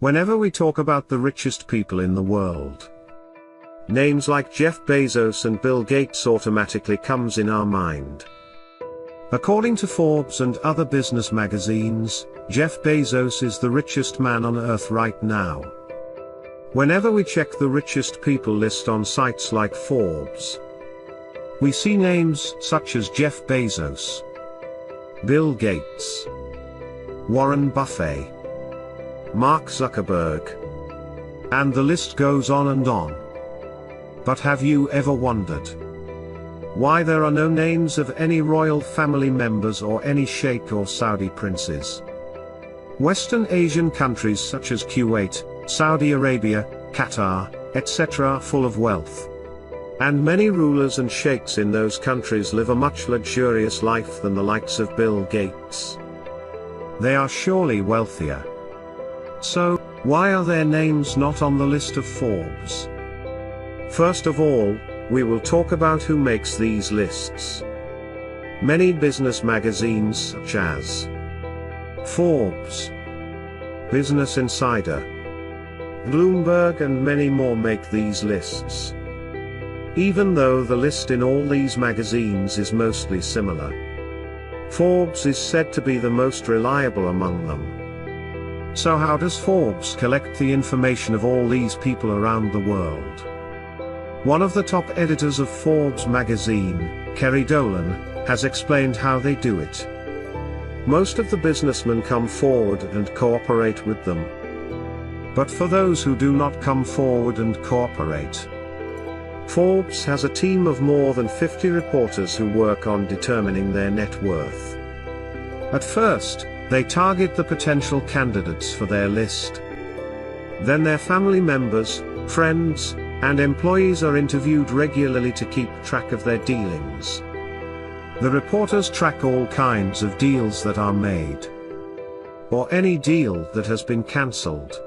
Whenever we talk about the richest people in the world, names like Jeff Bezos and Bill Gates automatically comes in our mind. According to Forbes and other business magazines, Jeff Bezos is the richest man on earth right now. Whenever we check the richest people list on sites like Forbes, we see names such as Jeff Bezos, Bill Gates, Warren Buffett, Mark Zuckerberg, and the list goes on and on. But have you ever wondered why there are no names of any royal family members or any Sheikh or Saudi princes? Western Asian countries such as Kuwait, Saudi Arabia, Qatar, etc. are full of wealth. And many rulers and sheikhs in those countries live a much luxurious life than the likes of Bill Gates. They are surely wealthier. So, why are their names not on the list of Forbes? First of all, we will talk about who makes these lists. Many business magazines such as Forbes, Business Insider, Bloomberg and many more make these lists. Even though the list in all these magazines is mostly similar, Forbes is said to be the most reliable among them. So how does Forbes collect the information of all these people around the world? One of the top editors of Forbes magazine, Kerry Dolan, has explained how they do it. Most of the businessmen come forward and cooperate with them. But for those who do not come forward and cooperate, Forbes has a team of more than 50 reporters who work on determining their net worth. At first, they target the potential candidates for their list. Then their family members, friends, and employees are interviewed regularly to keep track of their dealings. The reporters track all kinds of deals that are made, or any deal that has been cancelled,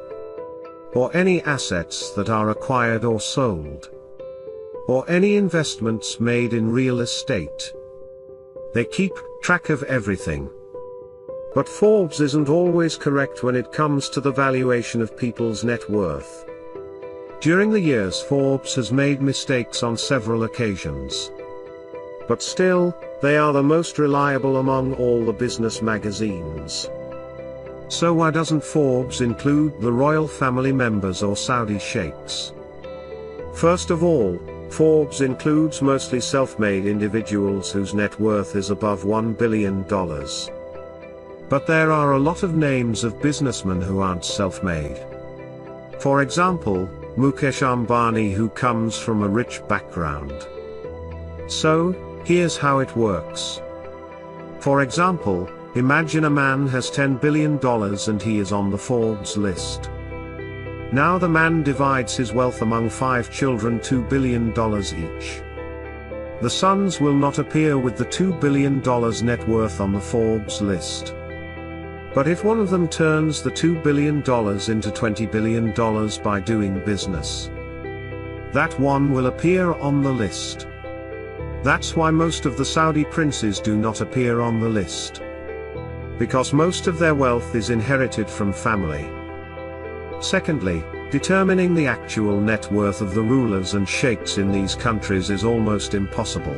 or any assets that are acquired or sold, or any investments made in real estate. They keep track of everything. But Forbes isn't always correct when it comes to the valuation of people's net worth. During the years, Forbes has made mistakes on several occasions. But still, they are the most reliable among all the business magazines. So why doesn't Forbes include the royal family members or Saudi sheikhs? First of all, Forbes includes mostly self-made individuals whose net worth is above $1 billion. But there are a lot of names of businessmen who aren't self-made. For example, Mukesh Ambani, who comes from a rich background. So, here's how it works. For example, imagine a man has $10 billion and he is on the Forbes list. Now the man divides his wealth among 5 children, $2 billion each. The sons will not appear with the $2 billion net worth on the Forbes list. But if one of them turns the $2 billion into $20 billion by doing business, that one will appear on the list. That's why most of the Saudi princes do not appear on the list. Because most of their wealth is inherited from family. Secondly, determining the actual net worth of the rulers and sheikhs in these countries is almost impossible.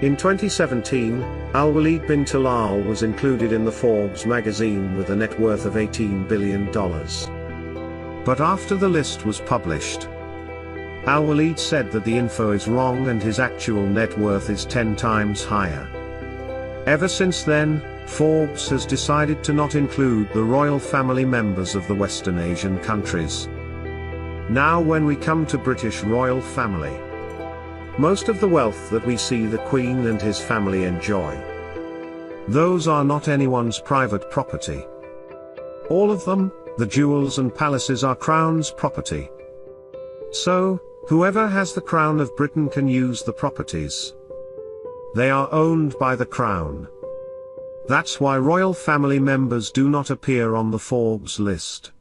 In 2017, Al-Walid bin Talal was included in the Forbes magazine with a net worth of $18 billion. But after the list was published, Al-Walid said that the info is wrong and his actual net worth is 10 times higher. Ever since then, Forbes has decided to not include the royal family members of the Western Asian countries. Now when we come to British royal family, most of the wealth that we see the Queen and his family enjoy, those are not anyone's private property. All of them, the jewels and palaces, are Crown's property. So, whoever has the Crown of Britain can use the properties. They are owned by the Crown. That's why royal family members do not appear on the Forbes list.